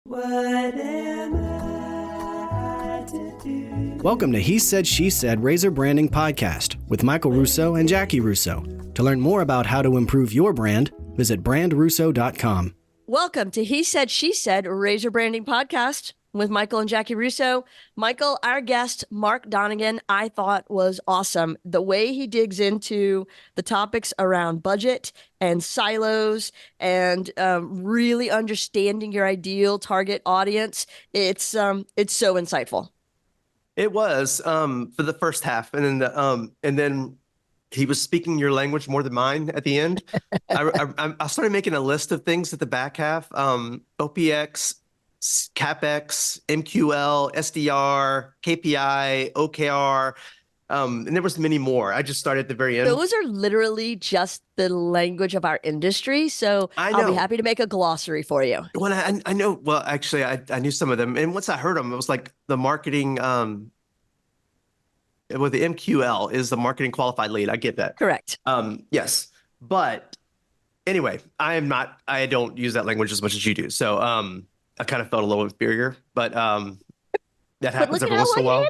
What am I to do? Welcome to He Said, She Said Razor Branding Podcast with Michael Russo and Jackie Russo. To learn more about how to improve your brand, visit brandRUSSO.com. Welcome to He Said, She Said Razor Branding Podcast with Michael and Jackie Russo. Michael, our guest, Mark Donnigan, I thought was awesome. The way he digs into the topics around budget and silos and really understanding your ideal target audience, it's so insightful. It was for the first half, and then he was speaking your language more than mine at the end. I started making a list of things at the back half: OPX, CapEx, MQL, SDR, KPI, OKR, and there was many more. I just started at the very end. Those are literally just the language of our industry. So I'll be happy to make a glossary for you. Well, I know. Well, actually, I knew some of them, and once I heard them, it was like the marketing. Well, the MQL is the marketing qualified lead. I get that. Correct. Yes, but anyway, I don't use that language as much as you do. So I kind of felt a little inferior, but that happens every once in a while.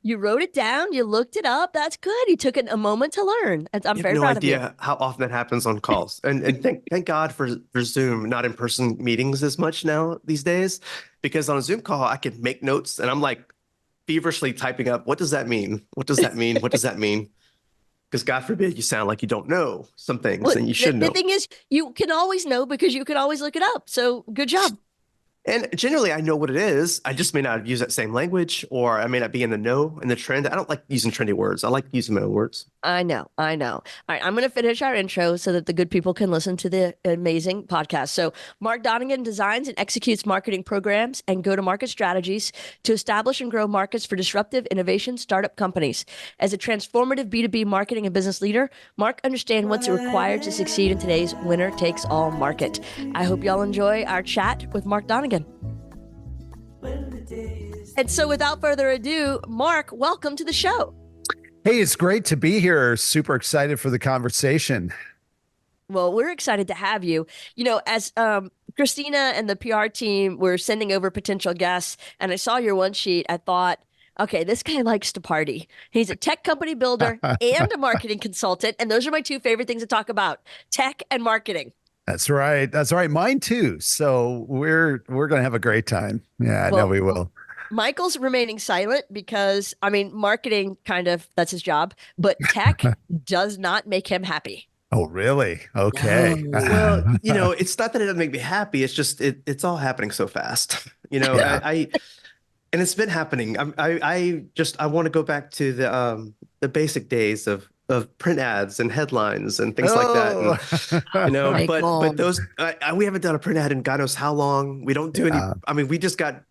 You wrote it down. You looked it up. That's good. You took a moment to learn. I'm very proud of you. No idea how often that happens on calls. And thank God for Zoom, not in-person meetings as much now these days, because on a Zoom call, I can make notes and I'm like feverishly typing up, what does that mean? What does that mean? What does that mean? Because God forbid you sound like you don't know some things and you should know. The thing is, you can always know because you can always look it up. So good job. And generally, I know what it is. I just may not use that same language, or I may not be in the know in the trend. I don't like using trendy words. I like using my own words. I know. All right, I'm going to finish our intro so that the good people can listen to the amazing podcast. So Mark Donnigan designs and executes marketing programs and go-to-market strategies to establish and grow markets for disruptive innovation startup companies. As a transformative B2B marketing and business leader, Mark understands what's required to succeed in today's winner-takes-all market. I hope y'all enjoy our chat with Mark Donnigan. And so without further ado, Mark, welcome to the show. Hey, it's great to be here. Super excited for the conversation. Well, we're excited to have you. You know, as Christina and the PR team were sending over potential guests, and I saw your one sheet, I thought, okay, this guy likes to party. He's a tech company builder and a marketing consultant. And those are my two favorite things to talk about, tech and marketing. That's right. That's right. Mine too. So we're going to have a great time. Yeah, I know we will. Michael's remaining silent because, I mean, marketing that's his job, but tech does not make him happy. Oh, really? Okay. No. Well, it's not that it doesn't make me happy. It's just, it's all happening so fast, Yeah. And it's been happening. I want to go back to the basic days of print ads and headlines and things like that. And, but those, we haven't done a print ad in God knows how long. We don't do any, I mean, we just got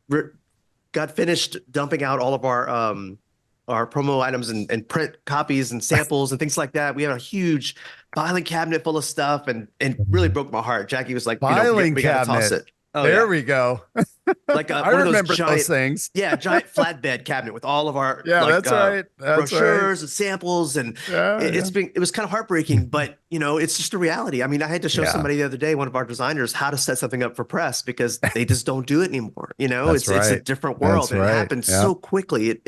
finished dumping out all of our promo items and print copies and samples and things like that. We had a huge filing cabinet full of stuff and really broke my heart. Jackie was like, filing we gotta toss it. Oh, there we go. Like I remember those things. Yeah, giant flatbed cabinet with all of our that's right. That's brochures right. and samples, and it was kind of heartbreaking, but it's just a reality. I mean, I had to show somebody the other day, one of our designers, how to set something up for press because they just don't do it anymore. It's a different world, and it happens so quickly.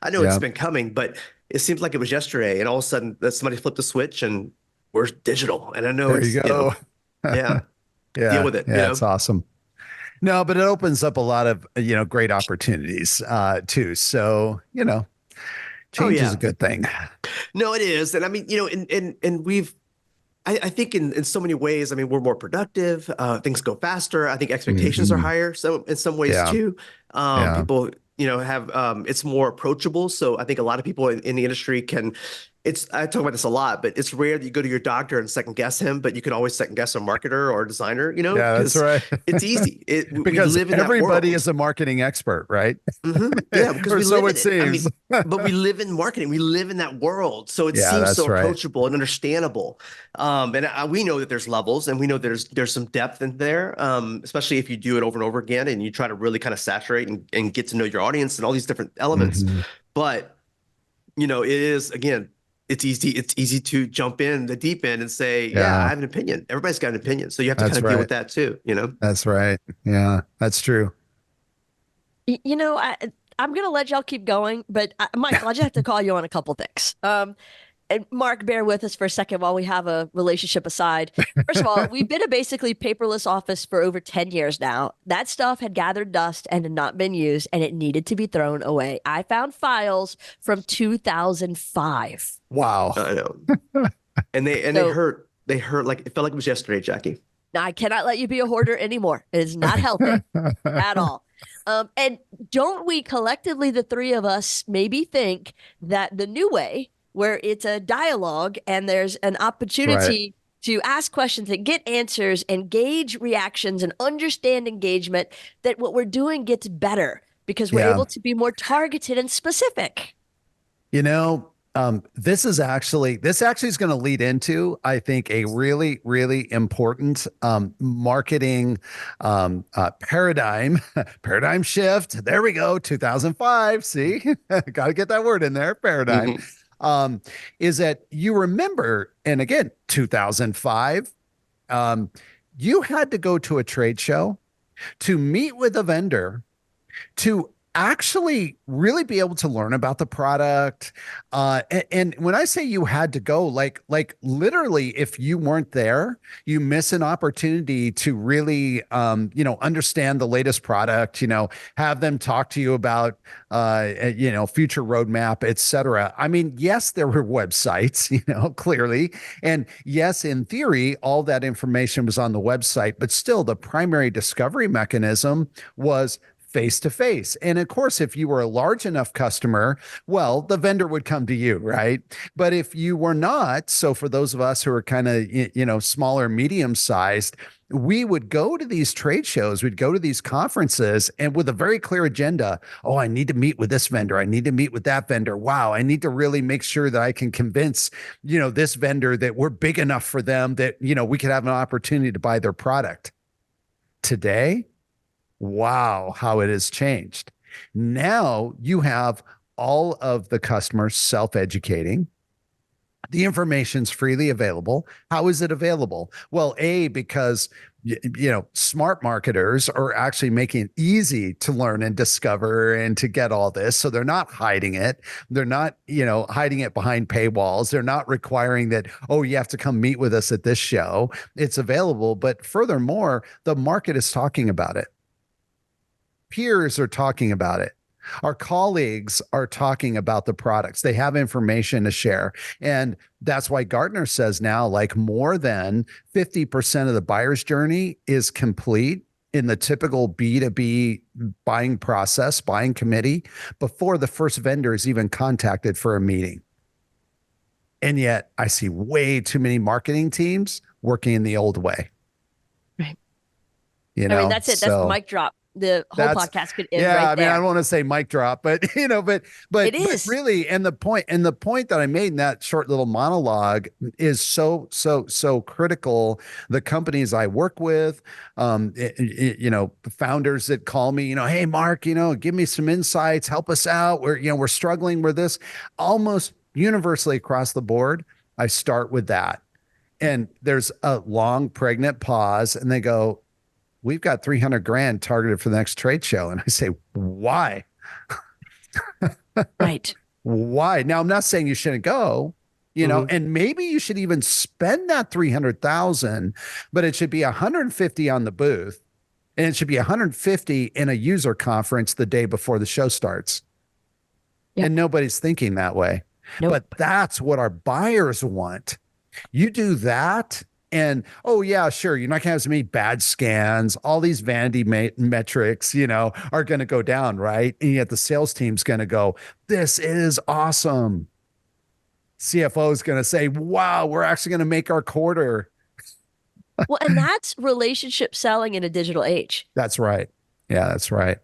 I know it's been coming, but it seems like it was yesterday, and all of a sudden somebody flipped a switch and we're digital. And I know there you go. Deal with it. Yeah, it's awesome. No, but it opens up a lot of, great opportunities too. So, change is a good thing. No, it is. And I mean, and I think in so many ways, I mean, we're more productive. Things go faster. I think expectations are higher. So in some ways too, people, have, it's more approachable. So I think a lot of people in the industry I talk about this a lot, but it's rare that you go to your doctor and second guess him, but you can always second guess a marketer or a designer, Yeah, that's right. It's easy. Because we live in everybody is a marketing expert, right? Mm-hmm. Yeah, because we live so in it seems. but we live in marketing. We live in that world. So it seems so approachable and understandable. And we know that there's levels and we know there's some depth in there, especially if you do it over and over again and you try to really kind of saturate and get to know your audience and all these different elements. But, it is, again, it's easy to jump in the deep end and say, I have an opinion. Everybody's got an opinion. So you have to kind of deal with that too, That's right. Yeah, that's true. I'm going to let y'all keep going, but Michael, I just have to call you on a couple things. And Mark, bear with us for a second while we have a relationship aside. First of all, we've been a basically paperless office for over 10 years now. That stuff had gathered dust and had not been used, and it needed to be thrown away. I found files from 2005. Wow. I know. And they hurt. They hurt like it felt like it was yesterday, Jackie. Now, I cannot let you be a hoarder anymore. It is not healthy at all. And don't we collectively, the three of us, maybe think that the new way, where it's a dialogue and there's an opportunity to ask questions and get answers and gauge reactions and understand engagement, that what we're doing gets better because we're able to be more targeted and specific. This is actually is going to lead into, I think, a really, really important marketing paradigm shift. There we go. 2005. See, got to get that word in there. Paradigm. Mm-hmm. Is that you remember, and again, 2005, you had to go to a trade show to meet with a vendor to actually really be able to learn about the product. And when I say you had to go, like literally, if you weren't there, you miss an opportunity to really, understand the latest product, have them talk to you about, future roadmap, et cetera. I mean, yes, there were websites, clearly. And yes, in theory, all that information was on the website, but still the primary discovery mechanism was face-to-face. And of course, if you were a large enough customer, well, the vendor would come to you, right? But if you were not, so for those of us who are kind of, smaller, medium-sized, we would go to these trade shows, we'd go to these conferences, and with a very clear agenda. Oh, I need to meet with this vendor. I need to meet with that vendor. Wow, I need to really make sure that I can convince, this vendor that we're big enough for them that, we could have an opportunity to buy their product. Today, wow, how it has changed. Now you have all of the customers self-educating. The information's freely available. How is it available? Well, because smart marketers are actually making it easy to learn and discover and to get all this. So they're not hiding it. They're not, hiding it behind paywalls. They're not requiring that, oh, you have to come meet with us at this show. It's available. But furthermore, the market is talking about it. Peers are talking about it. Our colleagues are talking about the products. They have information to share. And that's why Gartner says now, like, more than 50% of the buyer's journey is complete in the typical B2B buying process, buying committee, before the first vendor is even contacted for a meeting. And yet I see way too many marketing teams working in the old way. Right. That's it. That's the mic drop. The whole podcast could end right there. I don't want to say mic drop, but but it is. But really, and the point that I made in that short little monologue is so critical. The companies I work with, founders that call me, hey Mark, give me some insights, help us out. We're struggling with this. Almost universally across the board, I start with that, and there's a long pregnant pause, and they go, we've got $300,000 targeted for the next trade show. And I say, why? Right. Why? Now, I'm not saying you shouldn't go, and maybe you should even spend that $300,000, but it should be 150 on the booth, and it should be 150 in a user conference the day before the show starts. Yep. And nobody's thinking that way. Nope. But that's what our buyers want. You do that, and, oh, yeah, sure, you're not going to have as many bad scans. All these vanity metrics, are going to go down, right? And yet the sales team's going to go, this is awesome. CFO is going to say, wow, we're actually going to make our quarter. Well, and that's relationship selling in a digital age. That's right. Yeah, that's right.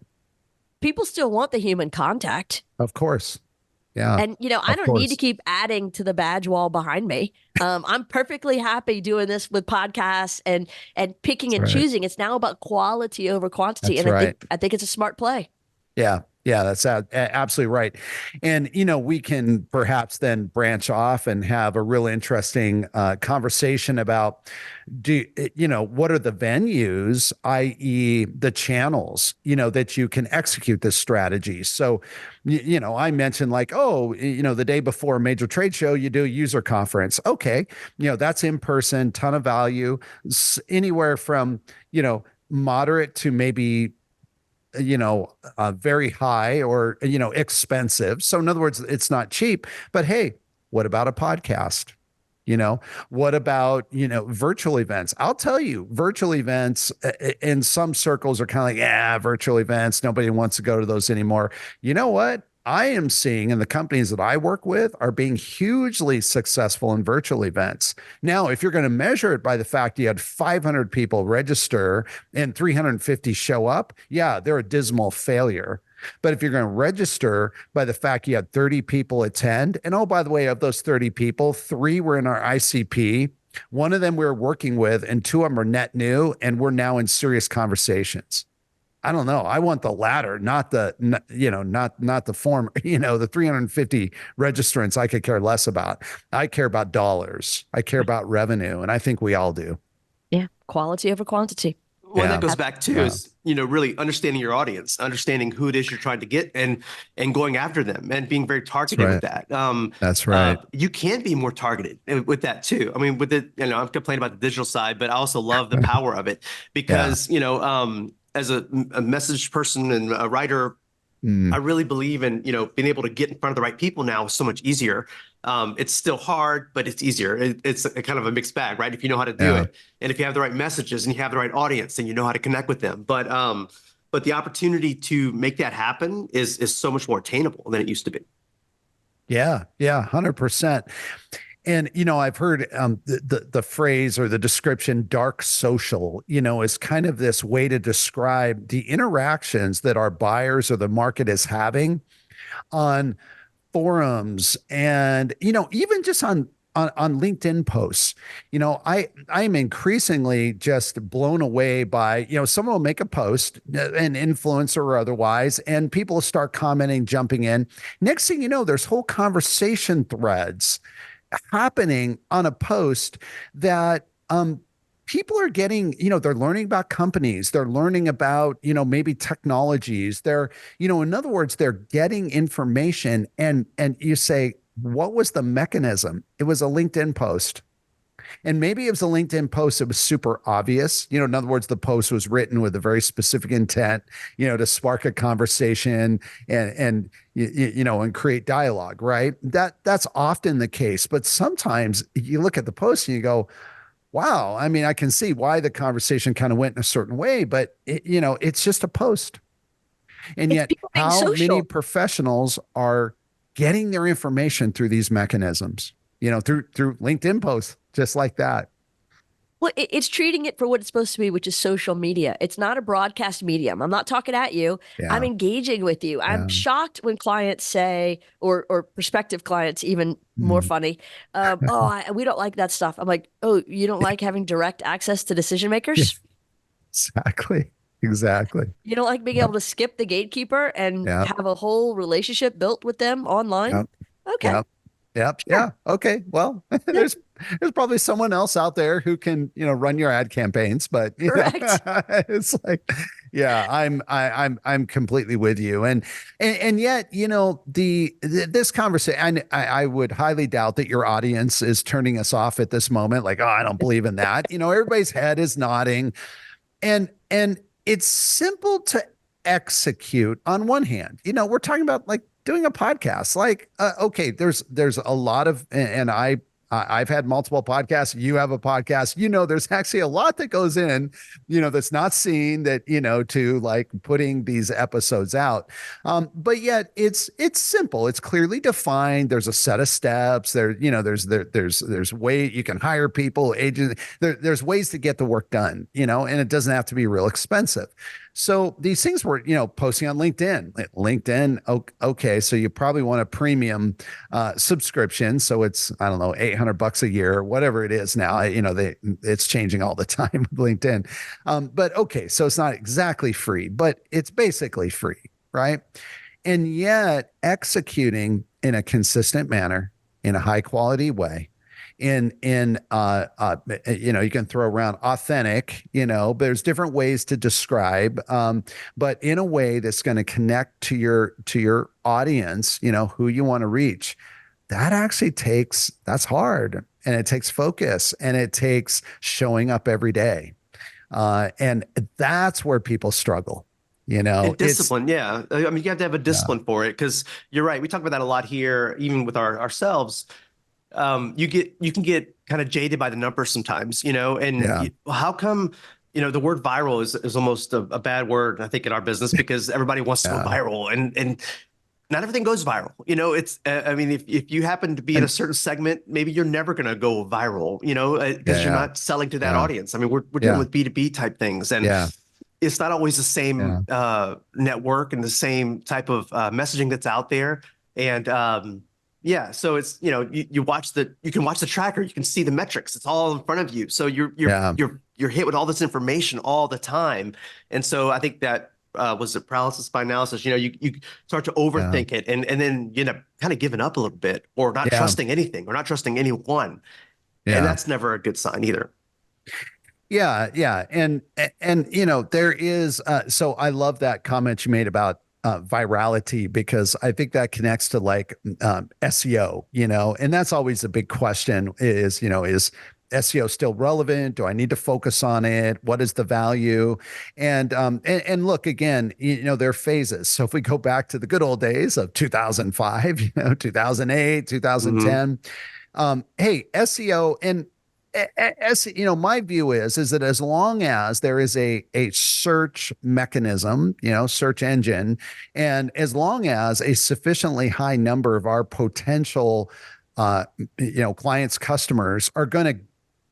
People still want the human contact. Of course. Yeah. And, I don't need to keep adding to the badge wall behind me. I'm perfectly happy doing this with podcasts and picking and choosing. It's now about quality over quantity. That's and I think it's a smart play. Yeah. Yeah, that's absolutely right. And, we can perhaps then branch off and have a real interesting conversation about what are the venues, i.e. the channels, that you can execute this strategy. So, I mentioned like, the day before a major trade show, you do a user conference. Okay. That's in person, ton of value, anywhere from, moderate to maybe very high or, expensive. So in other words, it's not cheap, but hey, what about a podcast? What about, virtual events? I'll tell you, virtual events in some circles are kind of like, yeah, virtual events. Nobody wants to go to those anymore. You know what? I am seeing in the companies that I work with are being hugely successful in virtual events. Now, if you're going to measure it by the fact you had 500 people register and 350 show up, yeah, they're a dismal failure. But if you're going to register by the fact you had 30 people attend, and oh, by the way, of those 30 people, 3 were in our ICP, one of them we were working with, and 2 of them are net new, and we're now in serious conversations. I don't know. I want the latter, not the former, the 350 registrants I could care less about. I care about dollars. I care about revenue. And I think we all do. Yeah. Quality over quantity. Well, that goes back to is, really understanding your audience, understanding who it is you're trying to get and going after them and being very targeted with that. That's right. You can be more targeted with that too. I mean, with I'm complaining about the digital side, but I also love the power of it because, as a message person and a writer, I really believe in, being able to get in front of the right people now is so much easier. It's still hard, but it's easier. It's a kind of a mixed bag, right? If you know how to do it, and if you have the right messages and you have the right audience, then you know how to connect with them. But the opportunity to make that happen is so much more attainable than it used to be. Yeah, 100%. And, I've heard the phrase or the description dark social, is kind of this way to describe the interactions that our buyers or the market is having on forums and, even just on LinkedIn posts. I'm increasingly just blown away by, someone will make a post, an influencer or otherwise, and people start commenting, jumping in. Next thing you know, there's whole conversation threads happening on a post that people are getting, they're learning about companies, they're learning about, maybe technologies, they're, in other words, they're getting information and you say, what was the mechanism? It was a LinkedIn post. And maybe it was a LinkedIn post that was super obvious. In other words, the post was written with a very specific intent, to spark a conversation and create dialogue, right? That's often the case. But sometimes you look at the post and you go, wow, I mean, I can see why the conversation kind of went in a certain way, but it's just a post. And yet how many professionals are getting their information through these mechanisms, through LinkedIn posts, just like that. Well, it's treating it for what it's supposed to be, which is social media. It's not a broadcast medium. I'm not talking at you. Yeah. I'm engaging with you. I'm shocked when clients say, or prospective clients, even more funny, we don't like that stuff. I'm like, oh, you don't like having direct access to decision makers? Exactly. You don't like being able to skip the gatekeeper and have a whole relationship built with them online? Okay. Yep. Yeah. Okay. Well, there's probably someone else out there who can, run your ad campaigns, but it's like, yeah, I'm completely with you. And yet, this conversation, I would highly doubt that your audience is turning us off at this moment. Like, oh, I don't believe in that. Everybody's head is nodding and it's simple to execute on one hand. We're talking about like doing a podcast, like, okay, there's a lot of, and I've had multiple podcasts. You have a podcast, there's actually a lot that goes in, that's not seen that, to like putting these episodes out. But yet it's simple. It's clearly defined. There's a set of steps there. There's way you can hire people, agents. There's ways to get the work done, and it doesn't have to be real expensive. So these things were, posting on LinkedIn, okay. So you probably want a premium subscription. So it's, I don't know, $800 a year or whatever it is now. It's changing all the time with LinkedIn. But okay, so it's not exactly free, but it's basically free, right? and yet executing in a consistent manner, in a high quality way. You can throw around authentic, but there's different ways to describe, but in a way that's going to connect to your audience, who you want to reach. That's hard, and it takes focus, and it takes showing up every day. And that's where people struggle, And discipline. Yeah. I mean, you have to have a discipline for it, because you're right. We talk about that a lot here, even with ourselves. You can get kind of jaded by the numbers sometimes, and how come, the word viral is almost a bad word, I think, in our business, because everybody wants to go viral, and not everything goes viral. It's, I mean, if you happen to be in a certain segment, maybe you're never going to go viral, because you're not selling to that audience. I mean, we're dealing with B2B type things, and it's not always the same network and the same type of messaging that's out there. And so it's, you can watch the tracker, you can see the metrics, it's all in front of you. So you're hit with all this information all the time. And so I think that was it paralysis by analysis. You start to overthink it, and then you end up kind of giving up a little bit, or not trusting anything, or not trusting anyone. And that's never a good sign either. Yeah. And there is, so I love that comment you made about virality, because I think that connects to SEO, and that's always a big question is SEO still relevant? Do I need to focus on it? What is the value? And look, again, there are phases. So if we go back to the good old days of 2005, 2008, 2010, hey, SEO and my view is that as long as there is a search mechanism, search engine, and as long as a sufficiently high number of our potential, clients, customers are going to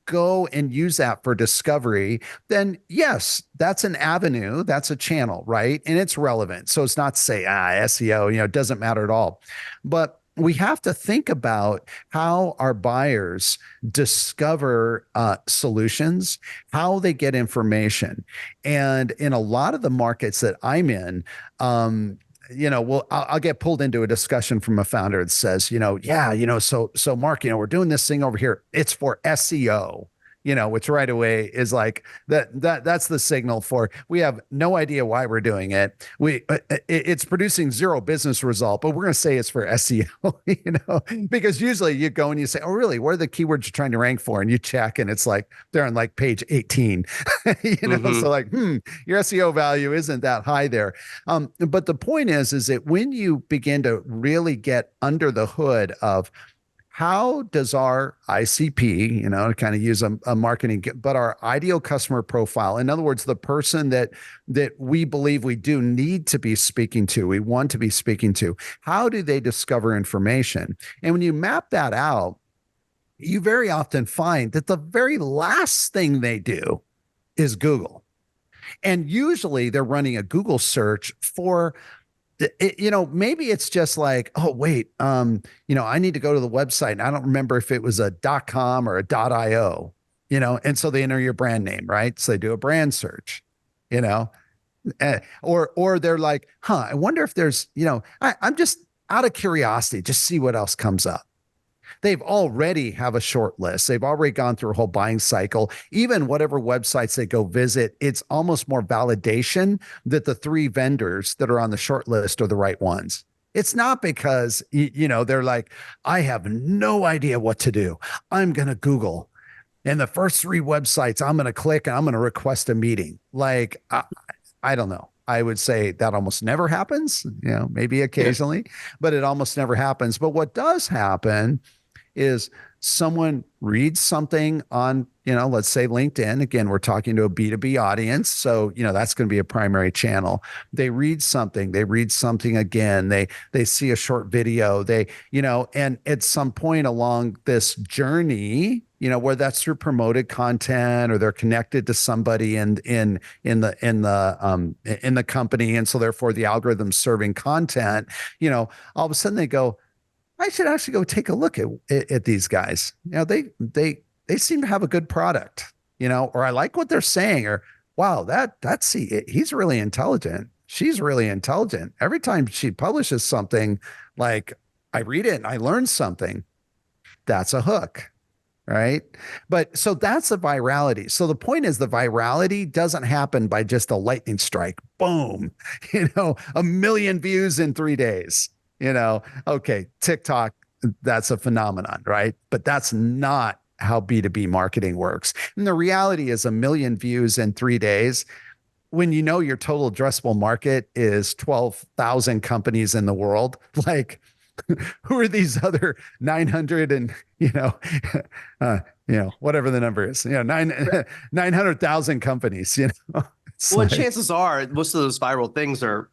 go and use that for discovery, then yes, that's an avenue, that's a channel, right? And it's relevant. So it's not to say, SEO, it doesn't matter at all. But we have to think about how our buyers discover solutions, how they get information. And in a lot of the markets that I'm in, I'll get pulled into a discussion from a founder that says, so Mark, we're doing this thing over here. It's for SEO. Which right away is like that's the signal for, we have no idea why we're doing it. It's producing zero business result, but we're going to say it's for SEO, because usually you go and you say, oh, really? What are the keywords you're trying to rank for? And you check, and it's like, they're on page 18, so your SEO value isn't that high there. But the point is that when you begin to really get under the hood of, how does our ICP, to kind of use a marketing, but our ideal customer profile, in other words, the person that we believe we do need to be speaking to, we want to be speaking to, how do they discover information? And when you map that out, you very often find that the very last thing they do is Google. And usually they're running a Google search for, maybe it's just like, oh, wait, I need to go to the website, and I don't remember if it was a .com or a .io, and so they enter your brand name, right? So they do a brand search, or they're like, I wonder if there's, I'm just out of curiosity, just see what else comes up. They've already have a short list. They've already gone through a whole buying cycle. Even whatever websites they go visit, it's almost more validation that the 3 vendors that are on the short list are the right ones. It's not because, they're like, I have no idea what to do. I'm going to Google. And the first 3 websites I'm going to click, and I'm going to request a meeting. I don't know. I would say that almost never happens, maybe occasionally, but it almost never happens. But what does happen is someone reads something on, let's say LinkedIn. Again, we're talking to a B2B audience. So, that's going to be a primary channel. They read something again. They see a short video, and at some point along this journey, where that's through promoted content, or they're connected to somebody in the company. And so therefore the algorithm's serving content, all of a sudden they go, I should actually go take a look at these guys. They seem to have a good product, or I like what they're saying, or wow, he's really intelligent. she's really intelligent. Every time she publishes something, like I read it and I learn something. That's a hook. Right. But so that's the virality. So the point is the virality doesn't happen by just a lightning strike. Boom. 1 million views in 3 days. Okay, TikTok, that's a phenomenon, right? But that's not how B2B marketing works. And the reality is 1 million views in 3 days, when your total addressable market is 12,000 companies in the world, like, who are these other 900 and, whatever the number is, 900,000 companies, Well, chances are most of those viral things they're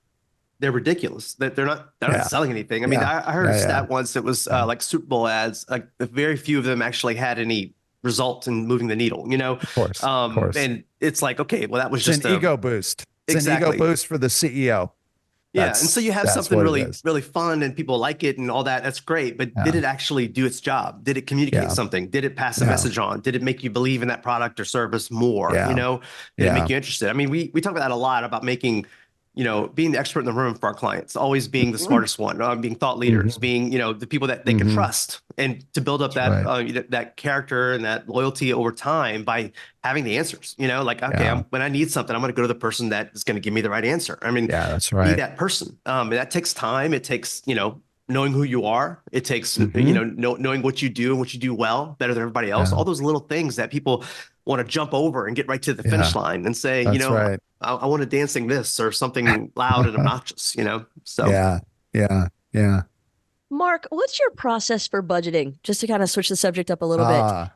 ridiculous. That they're not selling anything. I mean, I heard a stat once that was like Super Bowl ads, like very few of them actually had any results in moving the needle, Of course. And it's like, okay, well, that was It's just an ego boost. It's exactly. an ego boost for the CEO. And so you have something really fun and people like it and all that. That's great. But did it actually do its job? Did it communicate something? Did it pass a message on? Did it make you believe in that product or service more? Did it make you interested? I mean, we talk about that a lot, about making, being the expert in the room for our clients, always being the smartest one, being thought leaders, being, the people that they can trust, and to build up that, that character and that loyalty over time by having the answers, like, okay, when I need something, I'm going to go to the person that is going to give me the right answer. I mean, that's right. Be that person. And that takes time. It takes, knowing who you are. It takes, knowing what you do and what you do well, better than everybody else. All those little things that people want to jump over and get right to the finish line and say, I want to dancing this or something loud and obnoxious, So yeah. Mark, what's your process for budgeting? Just to kind of switch the subject up a little bit.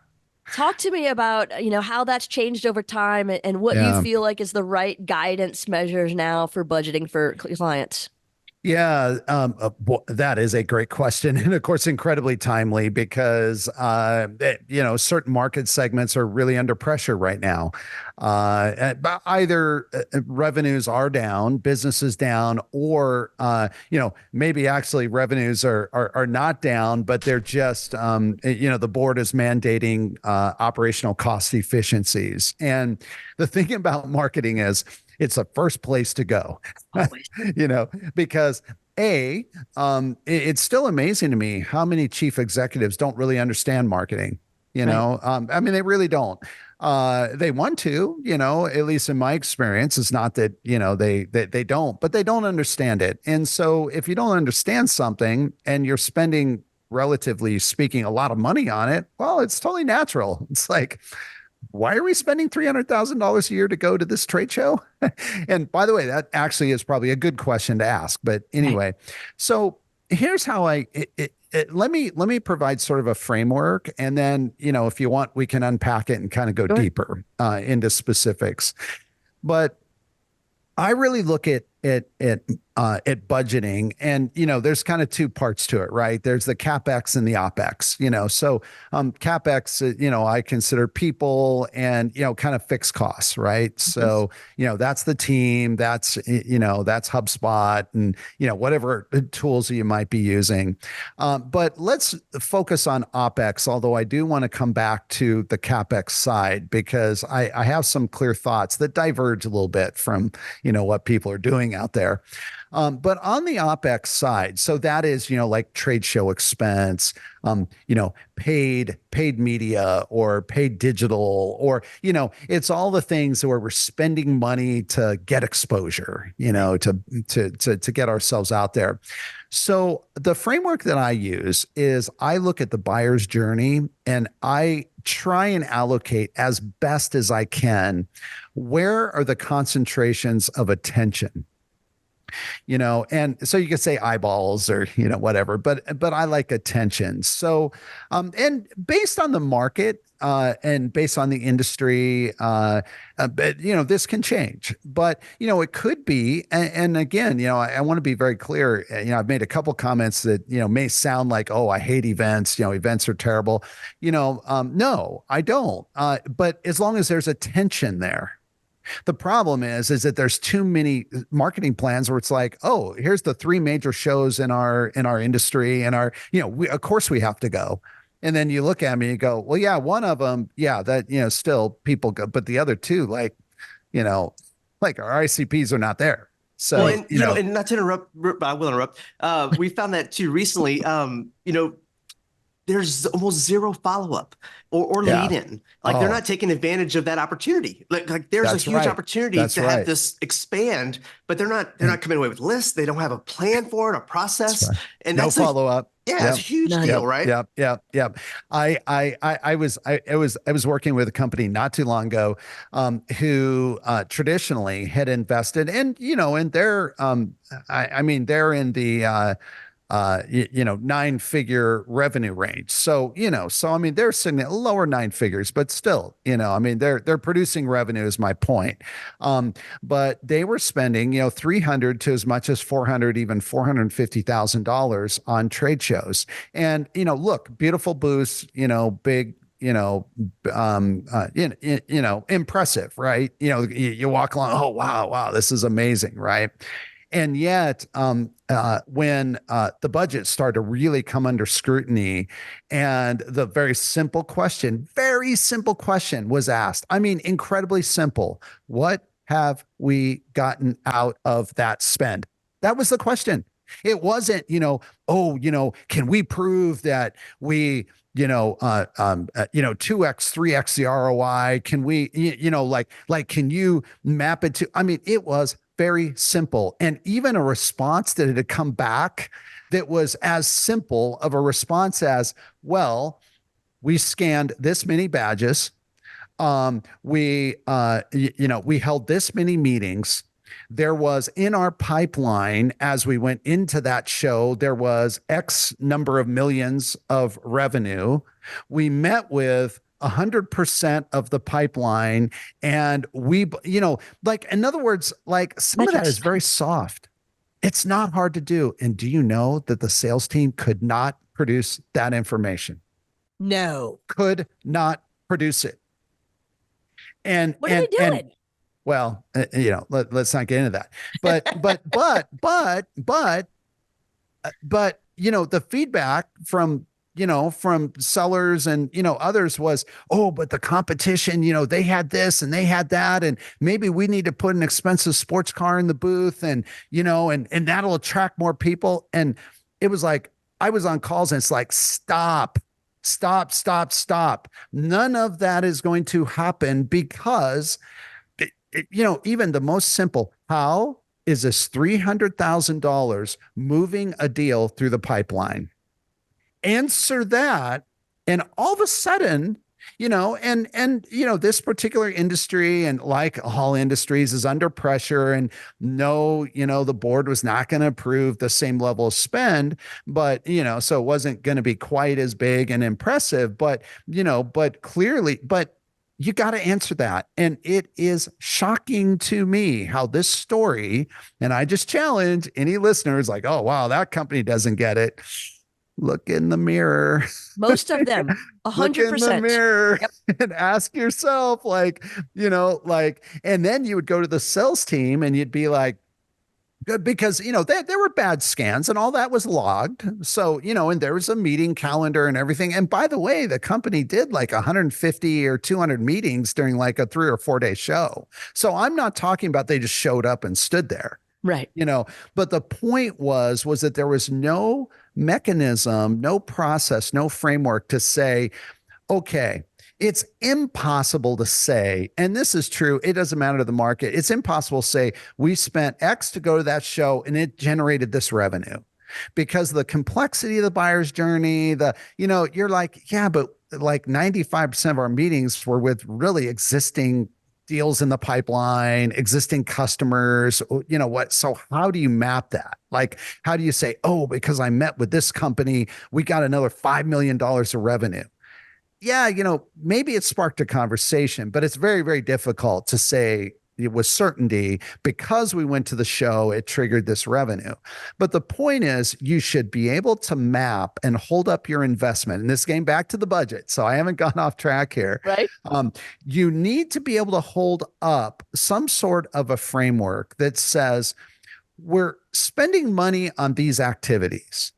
Talk to me about, how that's changed over time and what you feel like is the right guidance measures now for budgeting for clients. Yeah, that is a great question. And of course, incredibly timely because, certain market segments are really under pressure right now. Either revenues are down, business is down, or, maybe actually revenues are not down, but they're just, the board is mandating operational cost efficiencies. And the thing about marketing is, it's the first place to go, because it's still amazing to me how many chief executives don't really understand marketing. I mean, they really don't. They want to, at least in my experience. It's not that, they don't, but they don't understand it. And so if you don't understand something and you're spending, relatively speaking, a lot of money on it, well, it's totally natural. It's like, why are we spending $300,000 a year to go to this trade show? And by the way, that actually is probably a good question to ask. But anyway, so here's how let me provide sort of a framework. And then, if you want, we can unpack it and kind of go deeper into specifics. But I really look at budgeting, and there's kind of two parts to it, right? There's the CapEx and the OpEx. So CapEx, I consider people and kind of fixed costs, right? So that's the team, that's that's HubSpot and whatever tools you might be using. But let's focus on OpEx, although I do want to come back to the CapEx side because I have some clear thoughts that diverge a little bit from what people are doing out there. But on the OpEx side, so that is, like trade show expense, paid media or paid digital, or, it's all the things where we're spending money to get exposure, to get ourselves out there. So the framework that I use is I look at the buyer's journey and I try and allocate as best as I can. Where are the concentrations of attention? And so you could say eyeballs or, whatever, but I like attention. So, and based on the market, and based on the industry, but, this can change, but, it could be, and again, I want to be very clear, I've made a couple comments that, may sound like, oh, I hate events, events are terrible. No, I don't. But as long as there's attention there. The problem is that there's too many marketing plans where it's like, oh, here's the 3 major shows in our industry and of course we have to go. And then you look at me and you go, well, yeah, one of them, that, still people go, but the other 2, like our ICPs are not there. So, and and not to interrupt, I will interrupt. We found that too recently. There's almost zero follow-up or lead in. Like they're not taking advantage of that opportunity. Like there's a huge opportunity to have this expand, but they're not coming away with lists. They don't have a plan for it, a process, and no follow-up. Yeah, it's a huge deal, right? Yep. I was working with a company not too long ago, who traditionally had invested in, and they're they're in the 9-figure revenue range. So, they're sitting at lower 9 figures, but still, they're producing revenue is my point. But they were spending, 300 to as much as 400, even $450,000 on trade shows. And, look, beautiful booths, big, impressive, right? You walk along, oh, wow, this is amazing, right? And yet, when the budget started to really come under scrutiny, and the very simple question was asked. I mean, incredibly simple. What have we gotten out of that spend? That was the question. It wasn't, can we prove that we 2x, 3x the ROI? Can we, can you map it to? I mean, it was very simple. And even a response that had come back that was as simple of a response as, well, we scanned this many badges. We held this many meetings. There was in our pipeline, as we went into that show, there was X number of millions of revenue. We met with 100% of the pipeline. And we, in other words, some of that is very soft. It's not hard to do. And do you know that the sales team could not produce that information? No. Could not produce it. And what are they doing? Well, let's not get into that. But the feedback from sellers and, others was, oh, but the competition, they had this and they had that. And maybe we need to put an expensive sports car in the booth and, and that'll attract more people. And it was like, I was on calls and it's like, stop. None of that is going to happen because, even the most simple, how is this $300,000 moving a deal through the pipeline? Answer that, and all of a sudden, this particular industry, and like all industries, is under pressure. And no, the board was not going to approve the same level of spend, but so it wasn't going to be quite as big and impressive. But clearly, you got to answer that. And it is shocking to me how this story, and I just challenge any listeners like, oh, wow, that company doesn't get it. Look in the mirror. Most of them, 100%. Look in the mirror and ask yourself, and then you would go to the sales team and you'd be like, good, because, there were bad scans and all that was logged. So, and there was a meeting calendar and everything. And by the way, the company did like 150 or 200 meetings during like a 3 or 4 day show. So I'm not talking about they just showed up and stood there. Right. But the point was that there was no mechanism, no process, no framework to say, okay, it's impossible to say, and this is true, it doesn't matter to the market. It's impossible to say we spent X to go to that show and it generated this revenue, because of the complexity of the buyer's journey, you're like, yeah, but like 95% of our meetings were with really existing deals in the pipeline, existing customers, so how do you map that? Like, how do you say, oh, because I met with this company, we got another $5 million of revenue? Yeah, maybe it sparked a conversation, but it's very, very difficult to say with certainty, because we went to the show, it triggered this revenue. But the point is, you should be able to map and hold up your investment. And this came back to the budget, so I haven't gone off track here. Right. You need to be able to hold up some sort of a framework that says, we're spending money on these activities.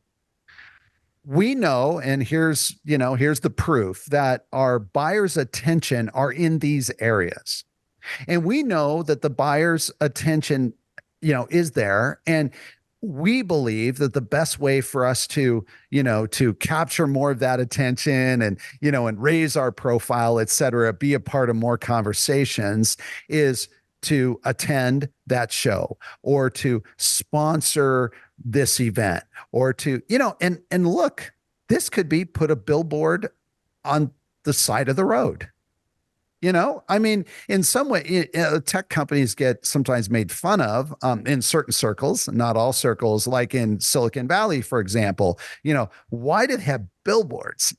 We know, and here's the proof, that our buyers' attention are in these areas. And we know that the buyer's attention, is there. And we believe that the best way for us to, to capture more of that attention and, and raise our profile, et cetera, be a part of more conversations is to attend that show or to sponsor this event or to, and look, this could be put a billboard on the side of the road. I mean, in some way, tech companies get sometimes made fun of in certain circles, not all circles, like in Silicon Valley, for example. Why did it have billboards?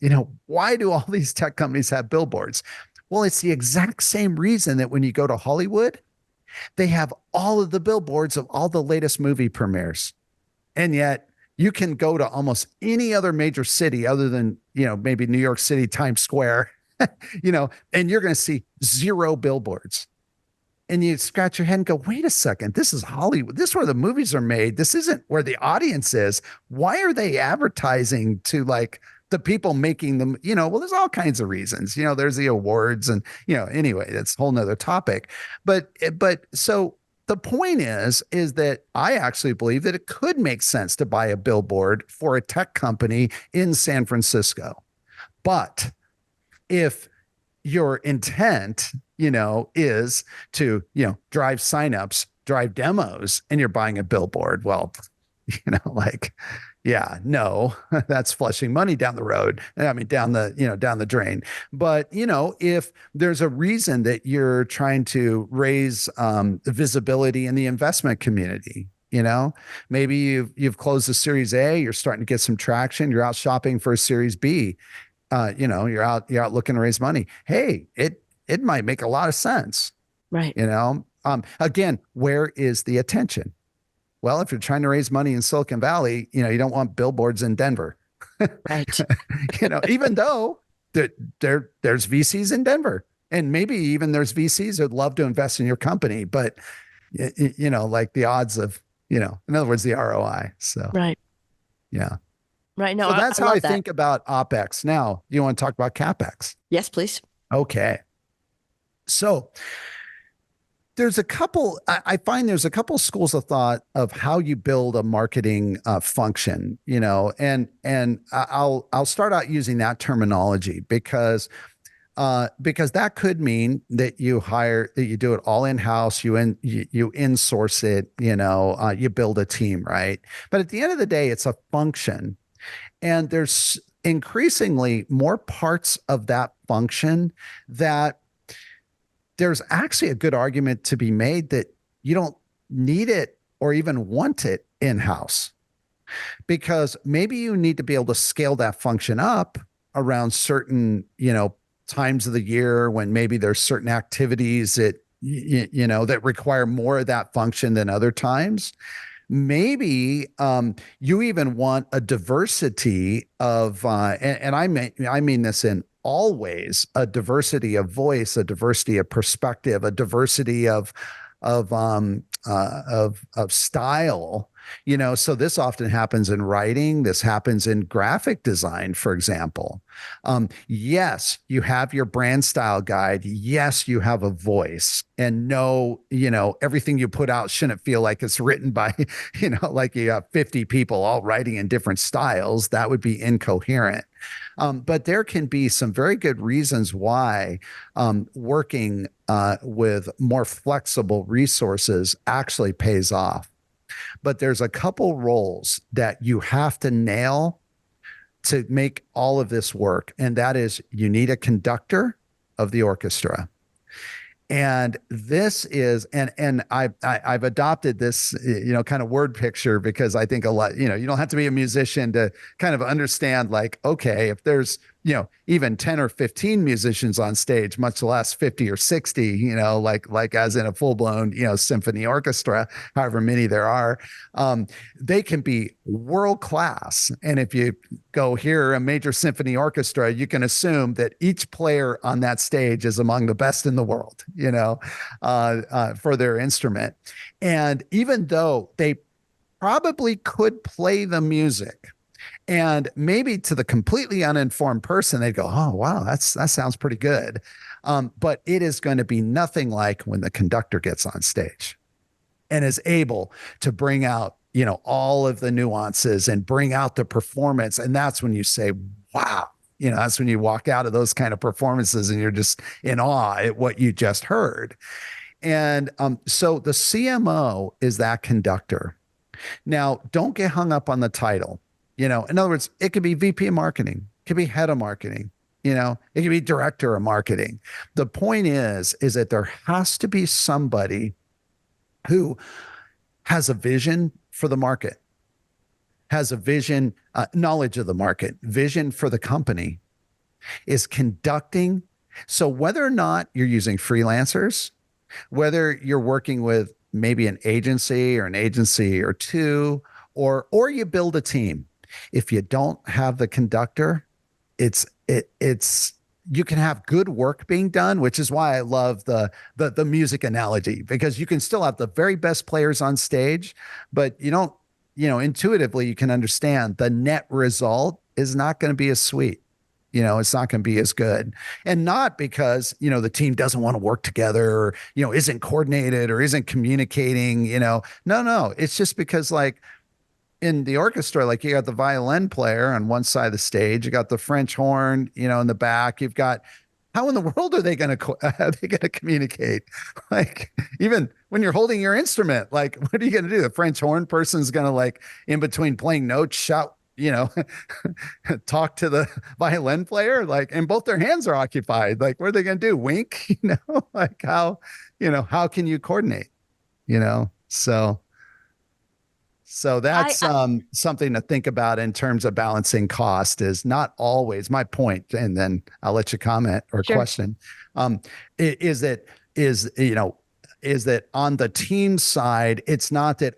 Why do all these tech companies have billboards? Well, it's the exact same reason that when you go to Hollywood, they have all of the billboards of all the latest movie premieres. And yet you can go to almost any other major city other than, maybe New York City, Times Square, and you're going to see zero billboards. And you scratch your head and go, wait a second, this is Hollywood. This is where the movies are made. This isn't where the audience is. Why are they advertising to like the people making them? Well, there's all kinds of reasons. There's the awards and, anyway, that's a whole nother topic. But so the point is that I actually believe that it could make sense to buy a billboard for a tech company in San Francisco. But if your intent, is to, drive signups, drive demos, and you're buying a billboard, well, no, that's flushing money down the road. I mean, down the drain. But, if there's a reason that you're trying to raise visibility in the investment community, maybe you've closed a Series A, you're starting to get some traction, you're out shopping for a Series B. You're out looking to raise money. Hey, it might make a lot of sense. Right. Again, where is the attention? Well, if you're trying to raise money in Silicon Valley, you don't want billboards in Denver. Right. Even though there's VCs in Denver and maybe even there's VCs that'd love to invest in your company, but like the odds of, in other words, the ROI. So, right. Yeah. Right. No, so that's how I think about OpEx. Now, you want to talk about CapEx? Yes, please. Okay. So there's a couple, I find there's a couple schools of thought of how you build a marketing function, and I'll start out using that terminology because that could mean that you do it all in-house, you insource it, you build a team, right? But at the end of the day, it's a function. And there's increasingly more parts of that function that there's actually a good argument to be made that you don't need it or even want it in-house, because maybe you need to be able to scale that function up around certain, times of the year when maybe there's certain activities that, that require more of that function than other times. Maybe you even want a diversity of, and I mean this in all ways, a diversity of voice, a diversity of perspective, a diversity of style. So this often happens in writing. This happens in graphic design, for example. Yes, you have your brand style guide. Yes, you have a voice, and no, everything you put out shouldn't feel like it's written by, like you have 50 people all writing in different styles. That would be incoherent. But there can be some very good reasons why working with more flexible resources actually pays off. But there's a couple roles that you have to nail to make all of this work. And that is, you need a conductor of the orchestra. And this is, and I've adopted this, kind of word picture because I think a lot, you don't have to be a musician to kind of understand, like, okay, if there's, even 10 or 15 musicians on stage, much less 50 or 60, like as in a full blown, symphony orchestra, however many there are, they can be world class. And if you go hear a major symphony orchestra, you can assume that each player on that stage is among the best in the world, for their instrument. And even though they probably could play the music, and maybe to the completely uninformed person, they'd go, oh, wow, that sounds pretty good. But it is going to be nothing like when the conductor gets on stage. and is able to bring out, all of the nuances and bring out the performance. And that's when you say, wow, that's when you walk out of those kind of performances and you're just in awe at what you just heard. And so the CMO is that conductor. Now, don't get hung up on the title. In other words, it could be VP of marketing, it could be head of marketing, it could be director of marketing. The point is that there has to be somebody who has a vision for the market, has a vision, knowledge of the market, vision for the company, is conducting. So whether or not you're using freelancers, whether you're working with maybe an agency or two, or you build a team, if you don't have the conductor, it's you can have good work being done, which is why I love the music analogy, because you can still have the very best players on stage, but you don't, intuitively you can understand the net result is not going to be as sweet. It's not going to be as good. And not because, the team doesn't want to work together or, isn't coordinated or isn't communicating, no. It's just because like in the orchestra, like you got the violin player on one side of the stage, you got the French horn, in the back, you've got, how in the world are they going to communicate? Like even when you're holding your instrument, like what are you going to do? The French horn person's going to like in between playing notes, shout, talk to the violin player, like, and both their hands are occupied. Like, what are they going to do? Wink, like how can you coordinate, so that's something to think about in terms of balancing cost. Is not always my point. And then I'll let you comment or question. Is that on the team side, it's not that,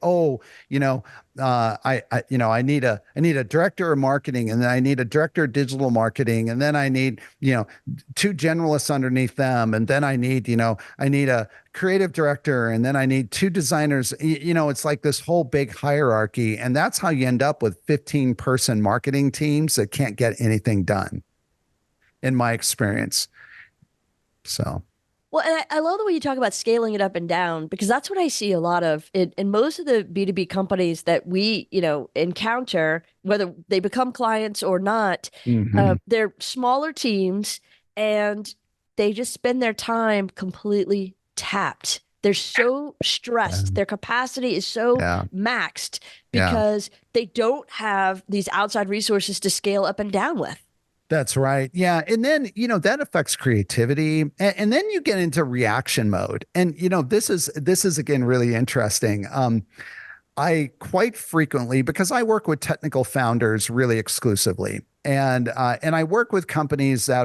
I need a director of marketing, and then I need a director of digital marketing, and then I need, two generalists underneath them. And then I need a creative director, and then I need two designers. It's like this whole big hierarchy. And that's how you end up with 15-person marketing teams that can't get anything done, in my experience. So. Well, and I love the way you talk about scaling it up and down, because that's what I see a lot of in most of the B2B companies that we, encounter, whether they become clients or not. They're smaller teams and they just spend their time completely tapped. They're so stressed. Their capacity is so maxed because they don't have these outside resources to scale up and down with. That's right. Yeah. And then, that affects creativity. And then you get into reaction mode. And, this is again, really interesting. I quite frequently, because I work with technical founders really exclusively, and I work with companies that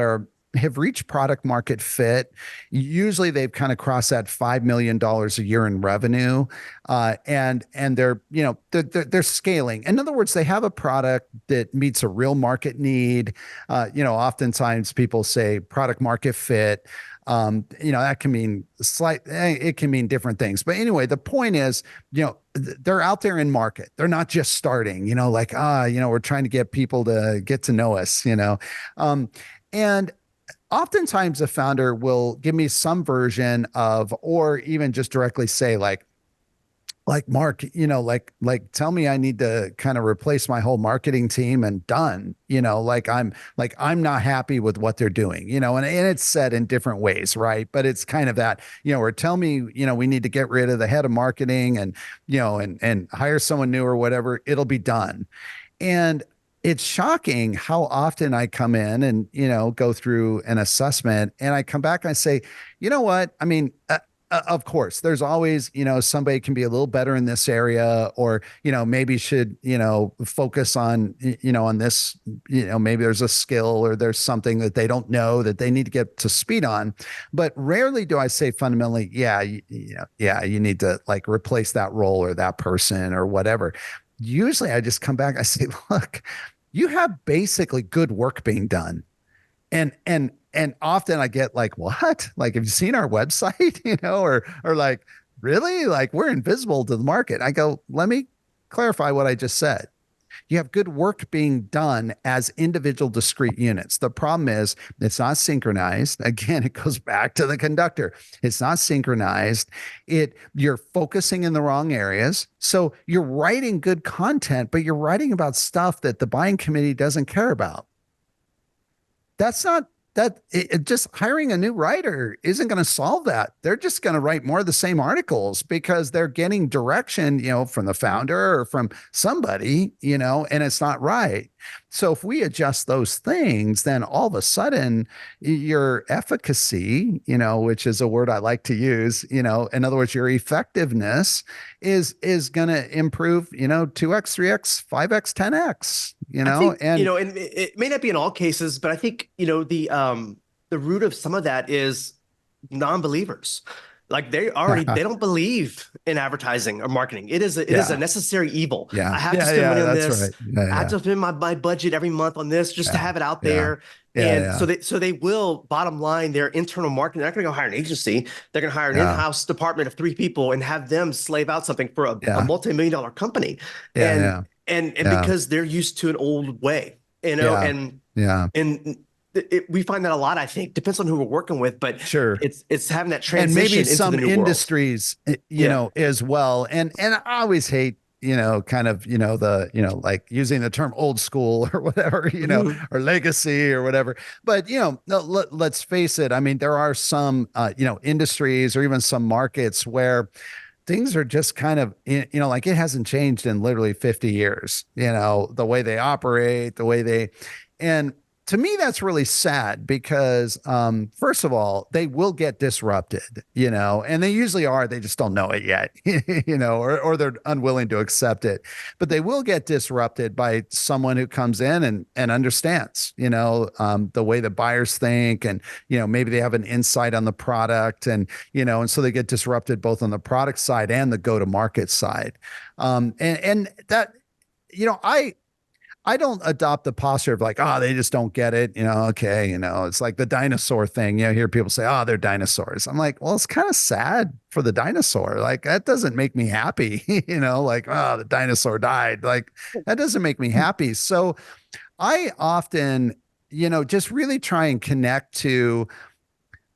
have reached product market fit. Usually they've kind of crossed that $5 million a year in revenue. And they're scaling. In other words, they have a product that meets a real market need. Oftentimes people say product market fit. That can mean it can mean different things. But anyway, the point is, they're out there in market. They're not just starting, we're trying to get people to get to know us, and oftentimes a founder will give me some version of, or even just directly say like Mark, tell me I need to kind of replace my whole marketing team and done, I'm not happy with what they're doing, and it's said in different ways. Right. But it's kind of that, or tell me, we need to get rid of the head of marketing and, and hire someone new or whatever, it'll be done. And it's shocking how often I come in and, go through an assessment and I come back and I say, you know what? I mean, of course, there's always, somebody can be a little better in this area, or, maybe should, focus on, on this, maybe there's a skill or there's something that they don't know that they need to get to speed on. But rarely do I say fundamentally, you need to like replace that role or that person or whatever. Usually I just come back, I say, look, you have basically good work being done. And often I get like, what? Like, have you seen our website? Or like, really? Like, we're invisible to the market. I go, let me clarify what I just said. You have good work being done as individual discrete units. The problem is it's not synchronized. Again, it goes back to the conductor. It's not synchronized. You're focusing in the wrong areas. So you're writing good content, but you're writing about stuff that the buying committee doesn't care about. That's not just hiring a new writer isn't going to solve that. They're just going to write more of the same articles because they're getting direction, from the founder or from somebody, and it's not right. So if we adjust those things, then all of a sudden your efficacy, which is a word I like to use, in other words, your effectiveness is going to improve, 2x, 3x, 5x, 10x, I think, and it may not be in all cases, but I think, the root of some of that is non-believers. Like they don't believe in advertising or marketing. It is a necessary evil. Yeah. I have to spend money on this. Right. I have to spend my budget every month on this just to have it out there. So they will, bottom line, their internal marketing. They're not going to go hire an agency. They're going to hire an in-house department of 3 people and have them slave out something for a multi-million-dollar company. And because they're used to an old way, we find that a lot, I think, depends on who we're working with, but sure, it's having that transition and maybe into some the new industries, as well. And I always hate, like using the term old school or whatever, or legacy or whatever. But, let's face it. I mean, there are some, industries or even some markets where things are just kind of, like it hasn't changed in literally 50 years, the way they operate, and to me, that's really sad because, first of all, they will get disrupted, and they usually are. They just don't know it yet, or they're unwilling to accept it. But they will get disrupted by someone who comes in and understands, the way the buyers think, and maybe they have an insight on the product, and and so they get disrupted both on the product side and the go-to-market side, and that, I don't adopt the posture of like, they just don't get it. Okay. It's like the dinosaur thing. You hear people say, they're dinosaurs. I'm like, well, it's kind of sad for the dinosaur. Like that doesn't make me happy, like, the dinosaur died. Like that doesn't make me happy. So I often, just really try and connect to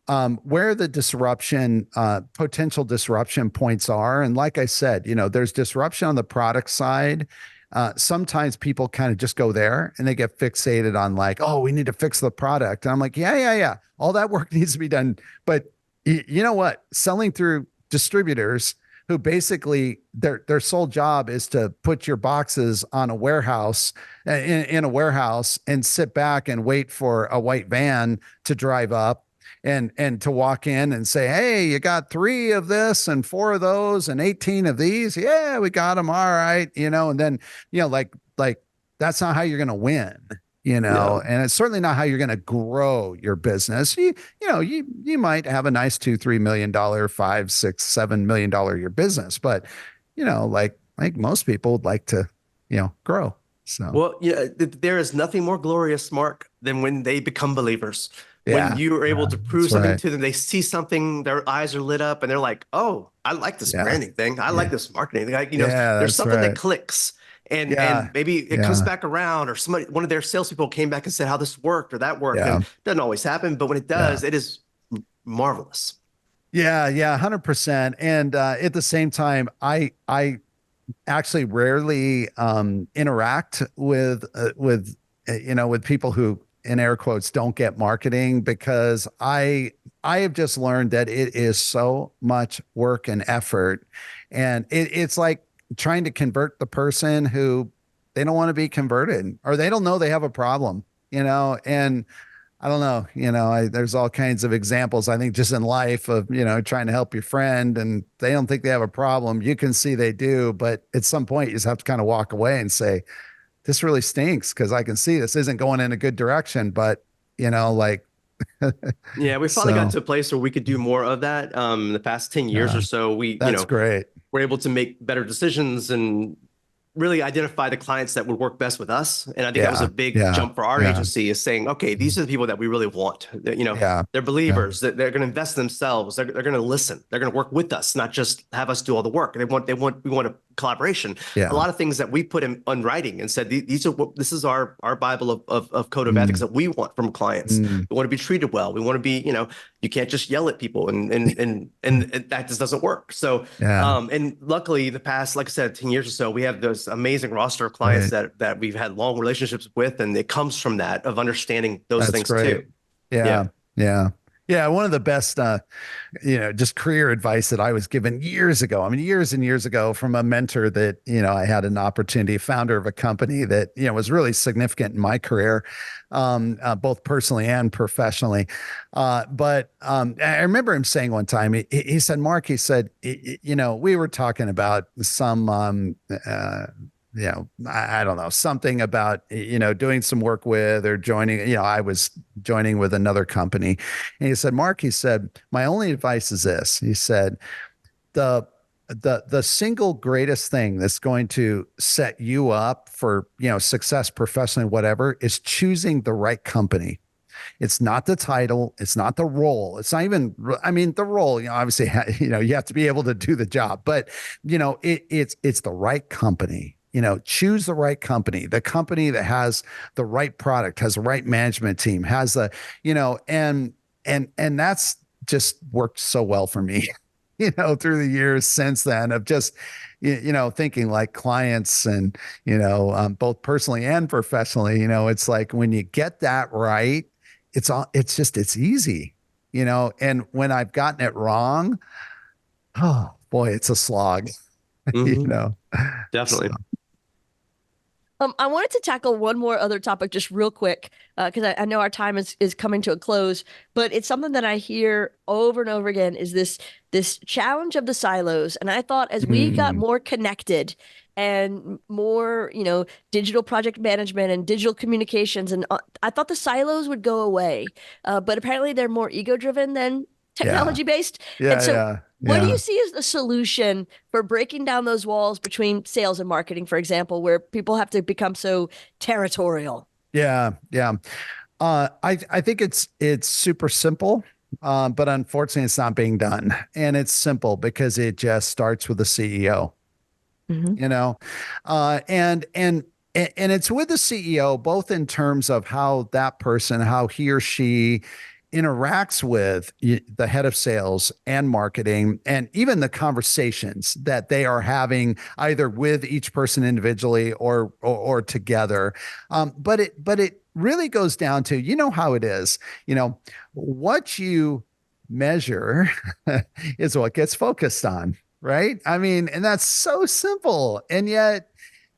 where the potential disruption points are. And like I said, there's disruption on the product side. Sometimes people kind of just go there and they get fixated on like, we need to fix the product. And I'm like, yeah. All that work needs to be done. But you know what? Selling through distributors who basically their sole job is to put your boxes on a warehouse in a warehouse and sit back and wait for a white van to drive up and to walk in and say, hey, you got 3 of this and 4 of those and 18 of these. Yeah, we got them. All right. And then, like that's not how you're going to win, and it's certainly not how you're going to grow your business. You might have a nice $2-3 million, $5, $6, $7 million your business, but, like most people would like to, grow. So, well, there is nothing more glorious, Mark, than when they become believers. When you are able to prove something to them, they see something, their eyes are lit up and they're like, oh, I like this branding thing. I like this marketing thing. Like, there's something that clicks and maybe it comes back around, or one of their salespeople came back and said how this worked or that worked. And it doesn't always happen, but when it does, it is marvelous. Yeah, 100%. And at the same time, I actually rarely interact with people who, in air quotes, don't get marketing, because I have just learned that it is so much work and effort, and it's like trying to convert the person who they don't want to be converted, or they don't know they have a problem, and I don't know, there's all kinds of examples, I think, just in life of, trying to help your friend and they don't think they have a problem. You can see they do, but at some point you just have to kind of walk away and say, this really stinks because I can see this isn't going in a good direction, but like. Yeah, we finally got to a place where we could do more of that. In the past 10 years or so, that's great. We're able to make better decisions and really identify the clients that would work best with us. And I think that was a big jump for our agency, is saying, okay, these are the people that we really want. They're believers, that they're going to invest in themselves. They're going to listen. They're going to work with us, not just have us do all the work. We want to collaboration. Yeah. A lot of things that we put in writing and said, this is our Bible of code of ethics that we want from clients. We want to be treated well. We want to be, you can't just yell at people and that just doesn't work. So, and luckily the past, like I said, 10 years or so, we have this amazing roster of clients that we've had long relationships with, and it comes from that, of understanding those things too. Yeah. One of the best, just career advice that I was given years ago. I mean, years and years ago, from a mentor that, I had an opportunity, founder of a company that, was really significant in my career, both personally and professionally. But I remember him saying one time, he said, Mark, he said, we were talking about some, I don't know, something about, doing some work with or joining, I was joining with another company. And he said, Mark, he said, my only advice is this. He said, the single greatest thing that's going to set you up for, success professionally, whatever, is choosing the right company. It's not the title. It's not the role. It's not even, the role, obviously, you have to be able to do the job, but, it's the right company. Choose the right company, the company that has the right product, has the right management team, has the, and that's just worked so well for me, through the years since then, of just, thinking like clients and, both personally and professionally, it's like when you get that right, it's easy, and when I've gotten it wrong, oh boy, it's a slog, Definitely. So. I wanted to tackle one more other topic just real quick, because I know our time is coming to a close, but it's something that I hear over and over again, is this challenge of the silos. And I thought as we got more connected and more, digital project management and digital communications, and I thought the silos would go away, but apparently they're more ego-driven than technology-based. What do you see as the solution for breaking down those walls between sales and marketing, for example, where people have to become so territorial? I think it's super simple, but unfortunately it's not being done. And it's simple because it just starts with the CEO, and it's with the CEO, both in terms of how that person, how he or she interacts with the head of sales and marketing, and even the conversations that they are having either with each person individually or together. But it really goes down to, how it is, what you measure is what gets focused on, right? And that's so simple. And yet,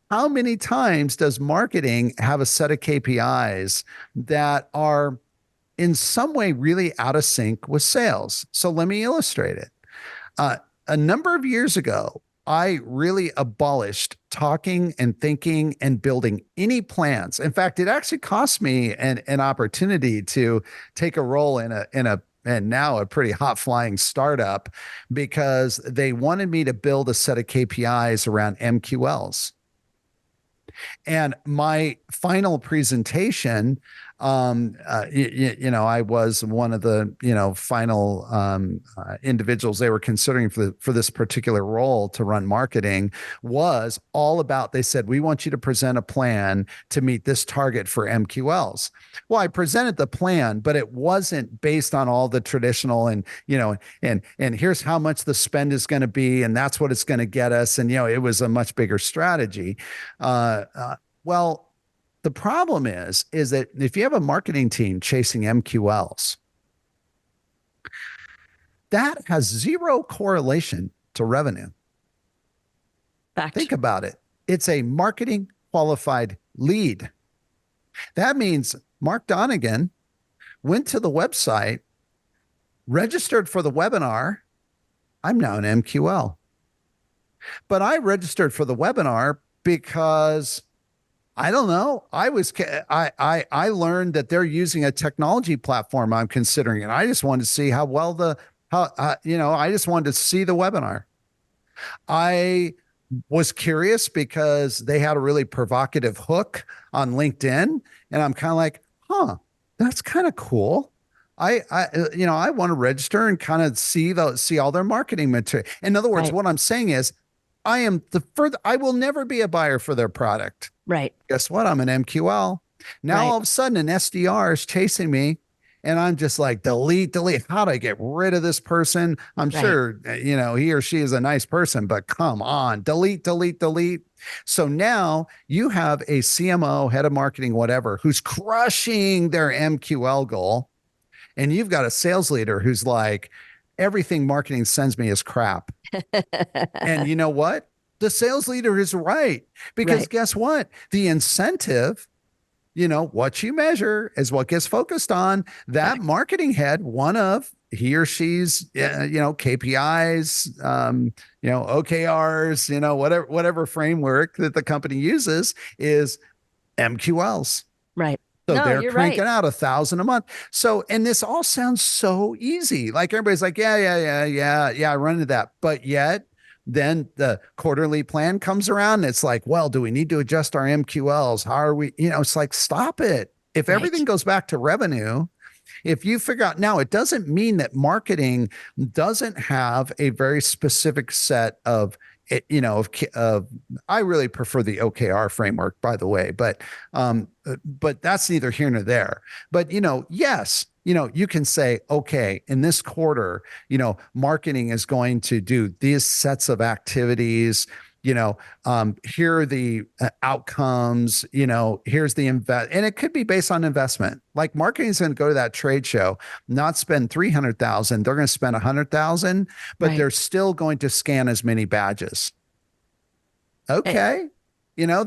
how many times does marketing have a set of KPIs that are in some way really out of sync with sales? So let me illustrate it. A number of years ago, I really abolished talking and thinking and building any plans. In fact, it actually cost me an opportunity to take a role in a and now a pretty hot flying startup, because they wanted me to build a set of KPIs around MQLs. And my final presentation, I was one of the, final individuals they were considering for this particular role to run marketing, was all about, they said, we want you to present a plan to meet this target for MQLs. Well, I presented the plan, but it wasn't based on all the traditional and here's how much the spend is going to be, and that's what it's going to get us. And, it was a much bigger strategy. Well, the problem is that if you have a marketing team chasing MQLs, that has zero correlation to revenue. Fact. Think about it. It's a marketing qualified lead. That means Mark Donnigan went to the website, registered for the webinar. I'm now an MQL. But I registered for the webinar because I don't know. I learned that they're using a technology platform I'm considering, and I just wanted to see I just wanted to see the webinar. I was curious because they had a really provocative hook on LinkedIn, and I'm kind of like, that's kind of cool. I want to register and kind of see all their marketing material. In other words, What I'm saying is, I will never be a buyer for their product. Right. Guess what? I'm an MQL. Now all of a sudden an SDR is chasing me and I'm just like, delete. How do I get rid of this person? I'm sure, he or she is a nice person, but come on, delete. So now you have a CMO, head of marketing, whatever, who's crushing their MQL goal. And you've got a sales leader who's like, everything marketing sends me is crap. And you know what? The sales leader is right. Because guess what? The incentive, what you measure is what gets focused on. That marketing head, one of he or she's, KPIs, OKRs, whatever framework that the company uses is MQLs. Right. So they're cranking out 1,000 a month. So, and this all sounds so easy. Like everybody's like, yeah, I run into that. But yet then the quarterly plan comes around. And it's like, well, do we need to adjust our MQLs? How are we, it's like, stop it. If everything goes back to revenue, if you figure out now, it doesn't mean that marketing doesn't have a very specific set of, I really prefer the OKR framework, by the way, but that's neither here nor there. But, yes, you can say, okay, in this quarter, marketing is going to do these sets of activities. Here are the outcomes, here's the invest. And it could be based on investment. Like marketing is going to go to that trade show, not spend 300,000. They're going to spend 100,000, but they're still going to scan as many badges. Okay. Now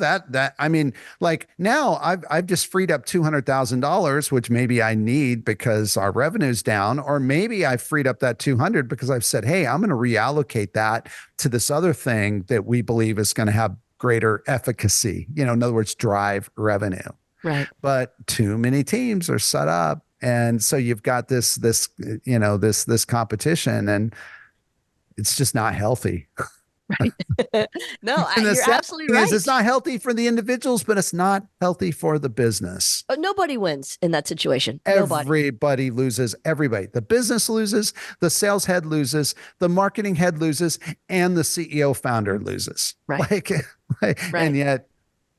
I've just freed up $200,000, which maybe I need because our revenue's down, or maybe I freed up that 200 because I've said, hey, I'm going to reallocate that to this other thing that we believe is going to have greater efficacy, in other words, drive revenue. Right. But too many teams are set up. And so you've got this competition, and it's just not healthy. Right. No, you're absolutely right. It's not healthy for the individuals, but it's not healthy for the business. Nobody wins in that situation. Everybody loses. Everybody. The business loses. The sales head loses. The marketing head loses, and the CEO founder loses. Right. And yet,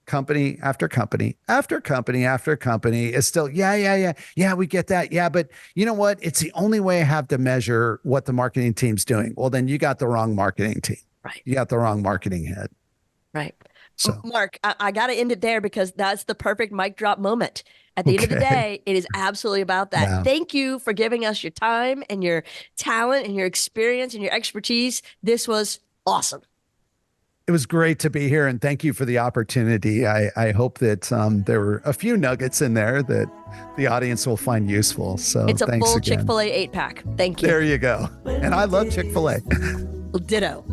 company after company after company after company is still, yeah, we get that. Yeah, but you know what? It's the only way I have to measure what the marketing team's doing. Well, then you got the wrong marketing team. Right. You got the wrong marketing head. Right. So, Mark, I got to end it there because that's the perfect mic drop moment. At the end of the day, it is absolutely about that. Yeah. Thank you for giving us your time and your talent and your experience and your expertise. This was awesome. It was great to be here, and thank you for the opportunity. I hope that there were a few nuggets in there that the audience will find useful. So it's a thanks full again. Chick-fil-A 8-pack. Thank you. There you go. And I love Chick-fil-A. Ditto.